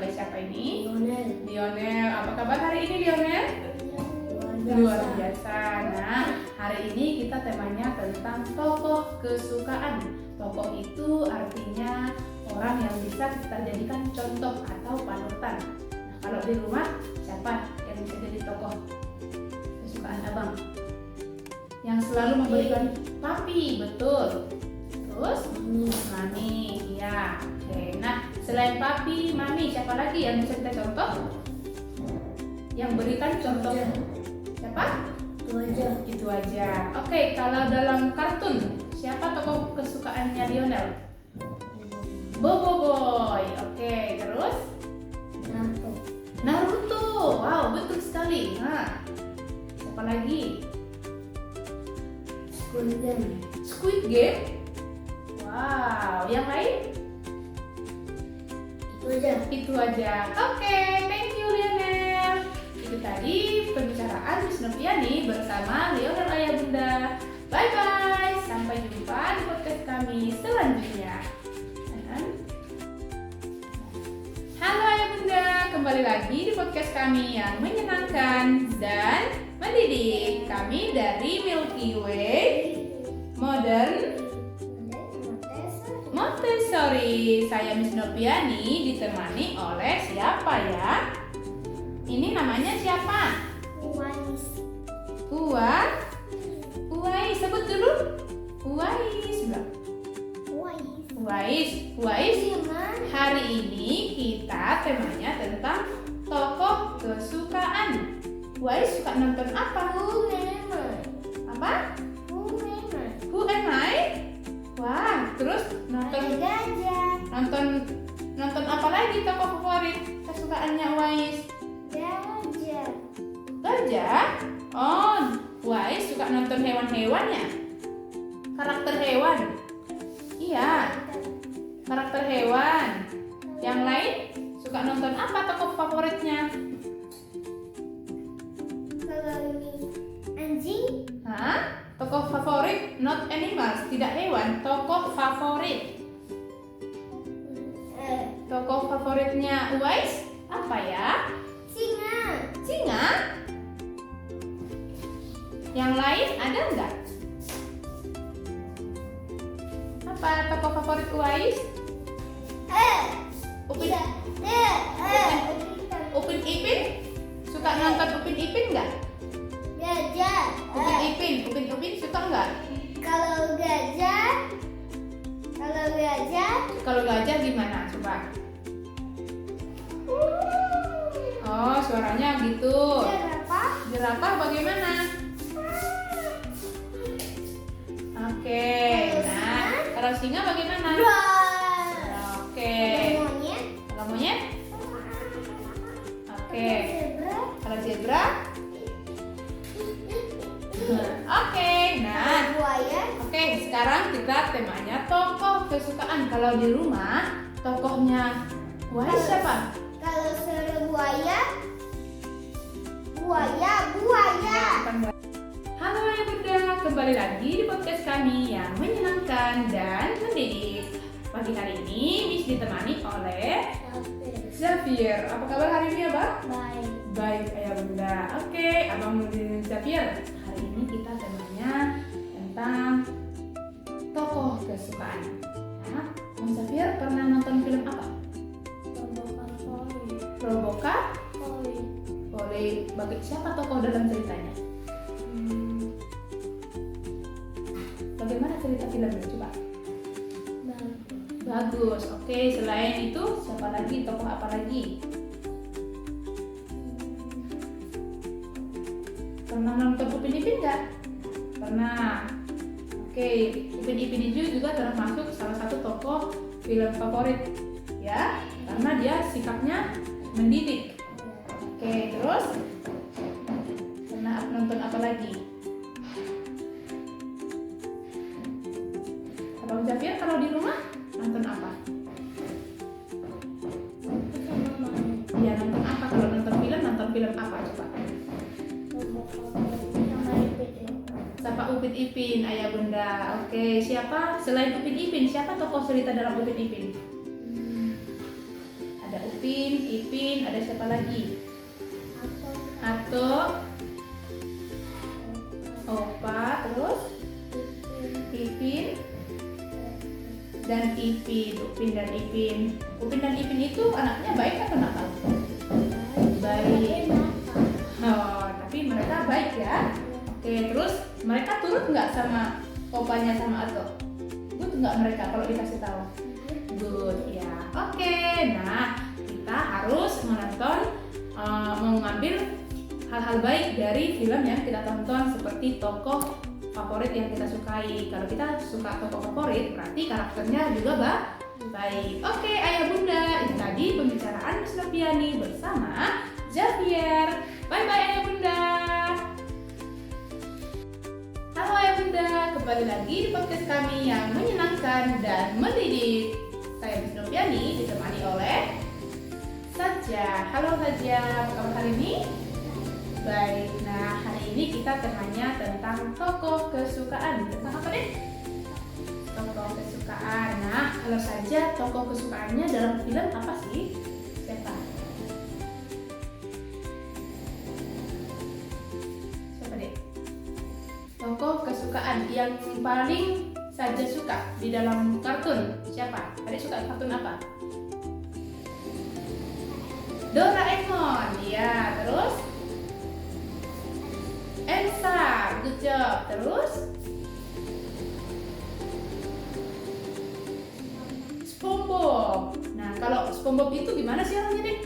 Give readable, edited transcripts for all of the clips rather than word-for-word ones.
oleh siapa ini? Lionel. Lionel. Apa kabar hari ini, Lionel? Luar biasa. Nah, hari ini kita temanya tentang tokoh kesukaan. Tokoh itu artinya orang yang bisa kita jadikan contoh atau panutan. Nah, kalau di rumah siapa yang bisa jadi tokoh kesukaan abang? Yang selalu memberikan papi, betul. Terus mami, ya. Oke. Nah, selain papi, mami, siapa lagi yang bisa kita contoh? Yang berikan contoh. Siapa? Itu aja. Oke, kalau dalam kartun, siapa tokoh kesukaannya Lionel? Bobo Boy. Oke, terus? Naruto. Wow, betul sekali. Nah, siapa lagi? Squid Game. Wow, yang lain? Itu aja. Oke, thank you Lionel. Itu tadi pembicaraan Miss Noviani bersama Lionel Ayah Bunda. Bye bye. Sampai jumpa di podcast kami selanjutnya. Halo Ayah Bunda, kembali lagi di podcast kami yang menyenangkan dan mendidik. Kami dari Milky Way Modern Montessori. Saya Miss Noviani ditemani oleh siapa ya? Ini namanya siapa? Uwais. Sebut dulu. Uwais. Hari ini kita temanya tentang tokoh kesukaan. Uwais suka nonton apa? Apa? Who am I? Wah, terus nonton apa lagi tokoh favorit kesukaannya Uwais? Gajah? Oh, Uwais suka nonton hewan-hewannya? Karakter hewan? Iya, karakter hewan. Yang lain suka nonton apa tokoh favoritnya? Anjing. Hah? Tokoh favorit, not animals, tidak hewan. Tokoh favorit. Tokoh favoritnya Uwais apa ya? Singa? Yang lain ada enggak? Apa tokoh favorit Uwais? Upin Ipin? Suka nonton Upin Ipin enggak? Upin Ipin suka enggak? Kalau gajah gimana? Coba. Oh, suaranya gitu. Jerapah bagaimana? Oke. Nah, kalau singa bagaimana? Oke. Kalau monyet? Oke. Kalau zebra? Oke. Nah, oke, sekarang kita temanya tokoh kesukaan. Kalau di rumah, tokohnya Uwais siapa? Kalau suara buaya. Halo Ayah Bunda, kembali lagi di podcast kami yang menyenangkan dan mendidik. Pagi hari ini Miss ditemani oleh Zafir. Apa kabar hari ini Abang? Baik Ayah Bunda. Oke, Abang Zafir. Hari ini kita temanya tentang tokoh kesukaan. Nah, Bang Zafir pernah nonton film apa? Roboka? Boleh bagi siapa tokoh dalam ceritanya? Bagaimana cerita filmnya? Coba. Bagus. Oke, selain itu siapa lagi? Tokoh apa lagi? Pernah nonton Upin Ipin nggak? Pernah. Oke, Upin Ipin itu juga termasuk salah satu tokoh film favorit, ya, karena dia sikapnya mendidik. Oke, terus pernah nonton apa lagi? Abang Zafir kalau di rumah nonton apa? Ya, nonton apa? Kalau nonton film apa coba? Siapa Upin Ipin, Ayah Bunda. Oke, siapa selain Upin Ipin? Siapa tokoh cerita dalam Upin Ipin? Ada Upin Ipin, ada siapa lagi? Aku. Ato, Opa, terus Ipin dan Ipin. Upin dan Ipin. Upin dan Ipin itu anaknya baik atau nakal? Baik. Oh, tapi mereka baik ya. Oke, terus mereka turut nggak sama opanya sama Ato? Good nggak mereka kalau dikasih tahu? Good ya. Oke, nah kita harus mengambil hal-hal baik dari film yang kita tonton seperti tokoh favorit yang kita sukai. Kalau kita suka tokoh favorit, berarti karakternya juga baik. Oke, Ayah Bunda, itu tadi pembicaraan Miss Noviani bersama Javier. Bye bye Ayah Bunda. Halo Ayah Bunda, kembali lagi di podcast kami yang menyenangkan dan mendidik. Saya Miss Noviani ditemani oleh Saja. Halo Saja, apa kabar hari ini? Baik, nah hari ini kita temanya tentang tokoh kesukaan. Tentang apa deh? Tokoh kesukaan. Nah, kalau Saja tokoh kesukaannya dalam film apa sih? Siapa? Siapa deh? Tokoh kesukaan yang paling Saja suka di dalam kartun. Siapa? Adik suka kartun apa? Doraemon. Ya, terus? Elsa, good job. Terus? SpongeBob. Nah, kalau SpongeBob itu gimana sih orangnya deh?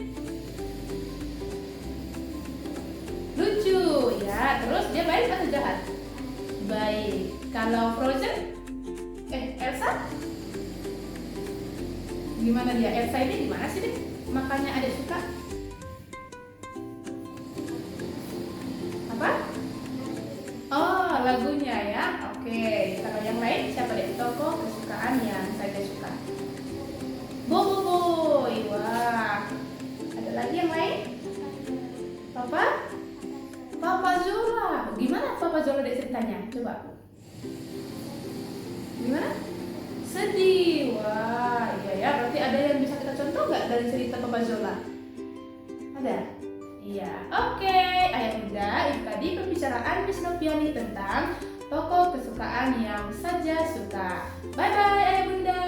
Lucu, ya. Terus dia baik atau jahat? Baik. Kalau Frozen? Elsa? Gimana dia? Elsa ini gimana sih deh? Makanya ada suka? Apa? Oh, lagunya ya. Oke. Kalau yang lain siapa deh? Tokoh kesukaan yang saya suka. Bobo Boy. Wah. Ada lagi yang lain? Papa? Papa Zola. Gimana Papa Zola deh ceritanya? Coba. Gimana? Sedih. Wah, iya ya. Berarti ada yang bisa kita contoh nggak dari cerita Papa Zola? Ada? Iya. Oke. Ayah Bunda, itu tadi pembicaraan Miss Noviani tentang tokoh kesukaan yang Saja suka. Bye bye Ayah Bunda.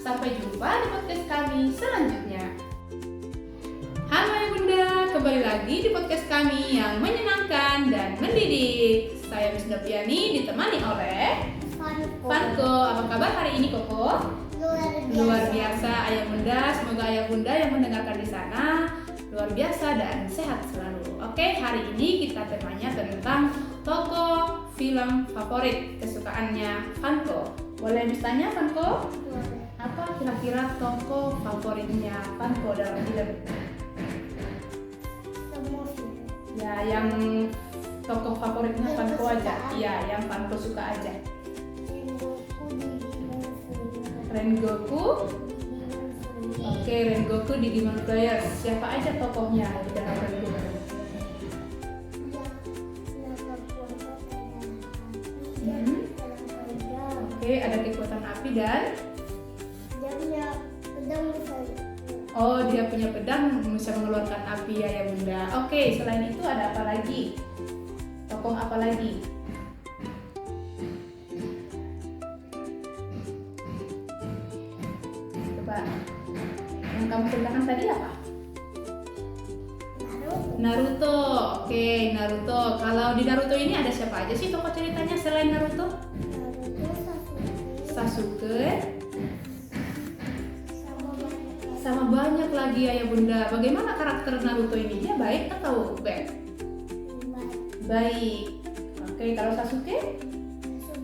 Sampai jumpa di podcast kami selanjutnya. Halo Ayah Bunda, kembali lagi di podcast kami yang menyenangkan dan mendidik. Saya Miss Noviani ditemani oleh Fanko. Apa kabar hari ini Koko? Luar biasa Ayah Bunda. Semoga Ayah Bunda yang mendengarkan di sana luar biasa dan sehat selalu. Oke, hari ini kita temanya tentang tokoh film favorit kesukaannya Fanko. Boleh ditanya Fanko? Apa kira-kira tokoh favoritnya Fanko dalam film? Ya, yang tokoh favoritnya Fanko aja. Iya, yang Fanko suka aja. Rengoku. Oke, Rengoku di Demon Slayer. Siapa aja tokohnya di dalam Rengoku? Oke, ada kekuatan api dan oh, dia punya pedang bisa mengeluarkan api ya Bunda. Oke, selain itu ada apa lagi? Tokoh apa lagi? Coba. Yang kamu ceritakan tadi apa? Naruto. Oke, Naruto. Kalau di Naruto ini ada siapa aja sih tokoh ceritanya selain Naruto? Sasuke. Sama banyak lagi Ayah Bunda. Bagaimana karakter Naruto ini? Dia baik atau bad? Baik. Oke, kalau Sasuke?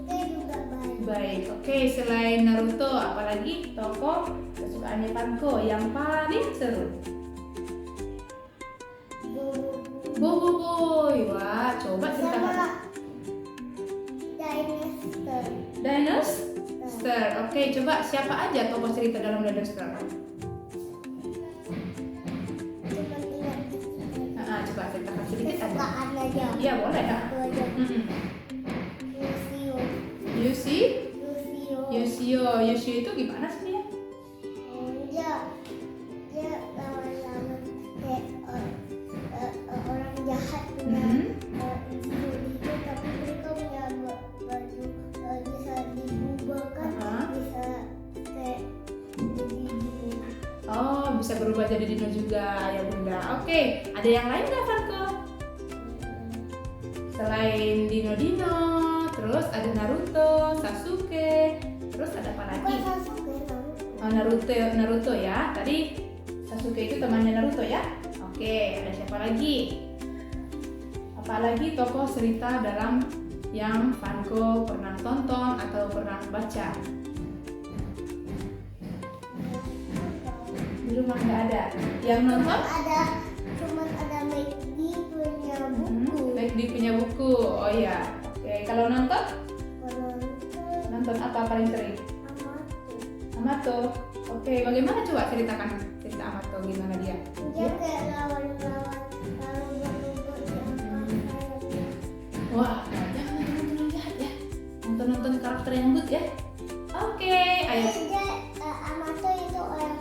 juga baik. Baik. Oke, selain Naruto, apalagi tokoh kesukaannya Fanko yang paling seru? Bobo Boy. Wah, coba ceritakan. Dinosaur. Oke, coba siapa aja tokoh cerita dalam Dinosaur? Coba ceritakan sedikit aja. Iya, boleh ya. Yusio itu gimana sih dia? Dia lama-lama coba jadi dino juga ayah bunda. Oke, ada yang lain nggak Franco? Selain dino-dino, terus ada Naruto, Sasuke, terus ada apa lagi? Bukan Sasuke, Naruto. Oh, Naruto ya. Tadi Sasuke itu temannya Naruto ya. Oke, ada siapa lagi? Apalagi tokoh cerita dalam yang Franco pernah tonton atau pernah baca? Di rumah nggak ada. Yang nonton? Cuma ada Maggie punya buku. Baik di punya buku. Oh iya. Oke, kalau nonton? Kalau Nonton apa paling sering? Amato. Amato. Oke, bagaimana coba ceritakan cerita Amato gimana dia? Dia kayak lawan-lawan rumput yang kayaknya. Wah, jangan jahat ya. Nonton karakter yang good ya. Oke, ayo. Amato itu orang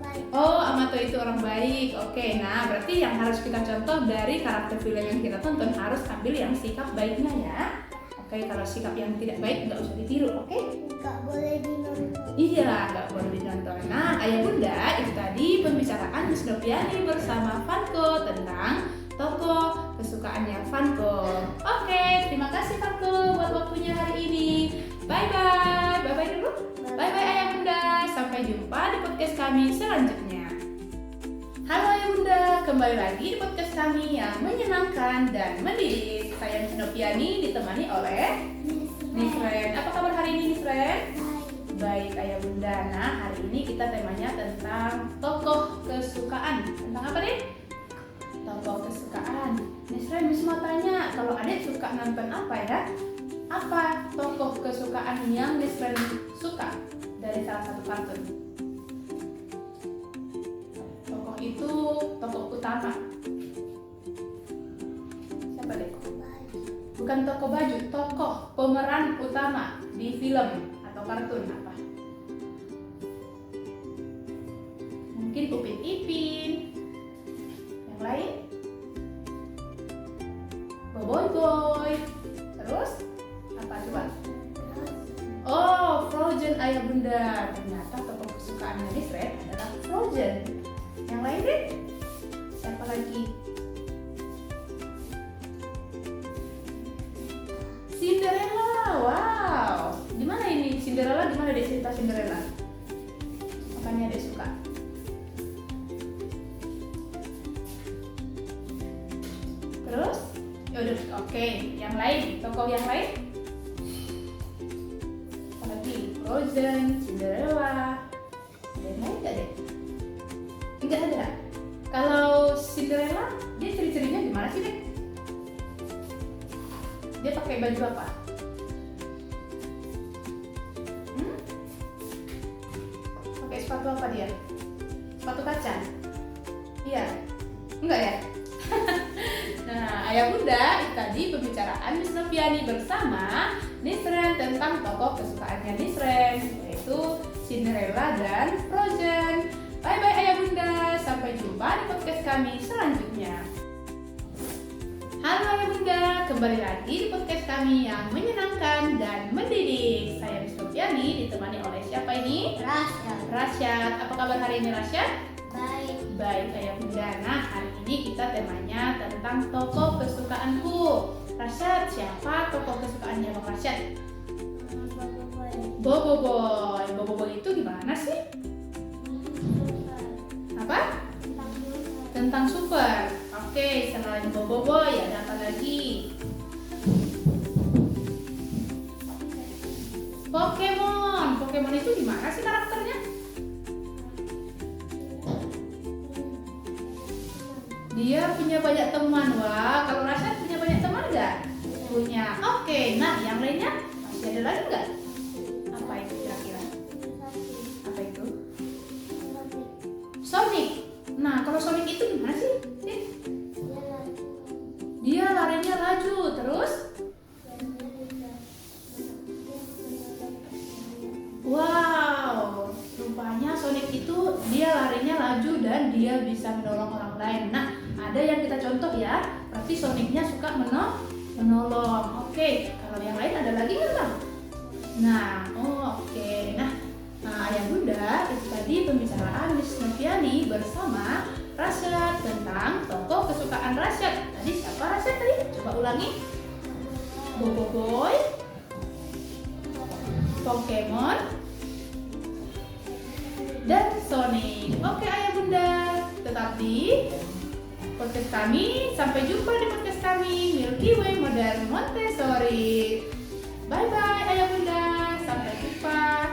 baik. Oh, Amato itu orang baik. Oke, nah berarti yang harus kita contoh dari karakter film yang kita tonton harus ambil yang sikap baiknya ya. Oke, kalau sikap yang tidak baik nggak usah ditiru, oke? Nggak boleh dinonton. Iya, nggak boleh ditonton. Nah, ayah bunda, itu tadi pembicaraan Miss Noviani bersama Franco tentang tokoh kesukaannya Franco. Oke, terima kasih Franco buat waktunya hari ini. Bye-bye. Bye-bye dulu. Bye-bye ayah bunda. Sampai jumpa di podcast kami selanjutnya. Halo ayah bunda, kembali lagi di podcast kami yang menyenangkan dan mendidik. Saya Miss Noviani ditemani oleh Miss Ren. Apa kabar hari ini Miss Ren? Baik ayah bunda. Nah, hari ini kita temanya tentang tokoh kesukaan. Tentang apa deh? Tokoh kesukaan. Miss Ren, Miss mau tanya, kalau adik suka nonton apa ya? Apa tokoh kesukaan yang Miss Ren suka dari salah satu kartun? Tokoh itu tokoh utama. Siapa deh? Bukan tokoh baju, tokoh pemeran utama di film atau kartun apa? Mungkin Upin Ipin. Yang lain? Boboiboy Boy. Terus apa coba? Oh, Frozen ayah bunda. Ternyata tokoh kesukaannya Miss Red adalah Frozen. Yang lain deh? Siapa lagi? Cinderella. Wow. Gimana ini Cinderella? Gimana deh cerita Cinderella? Makanya dia suka. Terus? Yaudah, oke. Yang lain, tokoh yang lain? Apa lagi? Frozen, Cinderella. Ada yang lain nggak deh? Nggak ada. Kalau Cinderella, dia ciri-cirinya gimana sih deh? Dia pakai baju apa? Pakai sepatu apa dia? Sepatu kaca? Iya? Enggak ya? Nah, ayah bunda, itu tadi pembicaraan Miss Noviani bersama Miss Ren tentang tokoh kesukaannya Miss Ren, yaitu Cinderella dan Frozen. Bye-bye ayah bunda, sampai jumpa di podcast kami selanjutnya. Halo ayah bunda, kembali lagi di podcast kami yang menyenangkan dan mendidik. Saya Miss Noviani ditemani oleh siapa ini? Rasyad. Apa kabar hari ini Rasyad? Baik ayah bunda. Nah, hari ini kita temanya tentang tokoh kesukaanku. Rasyad, siapa tokoh kesukaannya Bang Rasyad? Boboiboy. Boboiboy itu gimana sih? Apa? Tentang super. Oke, selain Boboiboy ada apa lagi? Pokemon. Pokemon itu gimana sih karakternya? Dia punya banyak teman. Wah, kalau Rasyad punya banyak teman nggak? Punya. Oke, nah yang lainnya masih ada lagi nggak? Apa itu kira-kira? Apa itu? Sonic. Nah, kalau Sonic itu gimana sih? Dia larinya laju, terus? Wow, rupanya Sonic itu dia larinya laju dan dia bisa menolong orang lain. Nah, ada yang kita contoh ya, berarti Sonicnya suka menolong. Oke, kalau yang lain ada lagi nggak Bang? Nah, oke. Nah, ayah bunda, itu tadi pembicaraan Miss Noviani bersama Rasyad tentang tokoh kesukaan Rasyad. Tadi siapa Rasyad tadi? Coba ulangi. Boboiboy, Pokemon, dan Sonic. Oke ayah bunda, tetap di podcast kami. Sampai jumpa di podcast kami Milky Way Modern Montessori. Bye bye ayah bunda, sampai jumpa.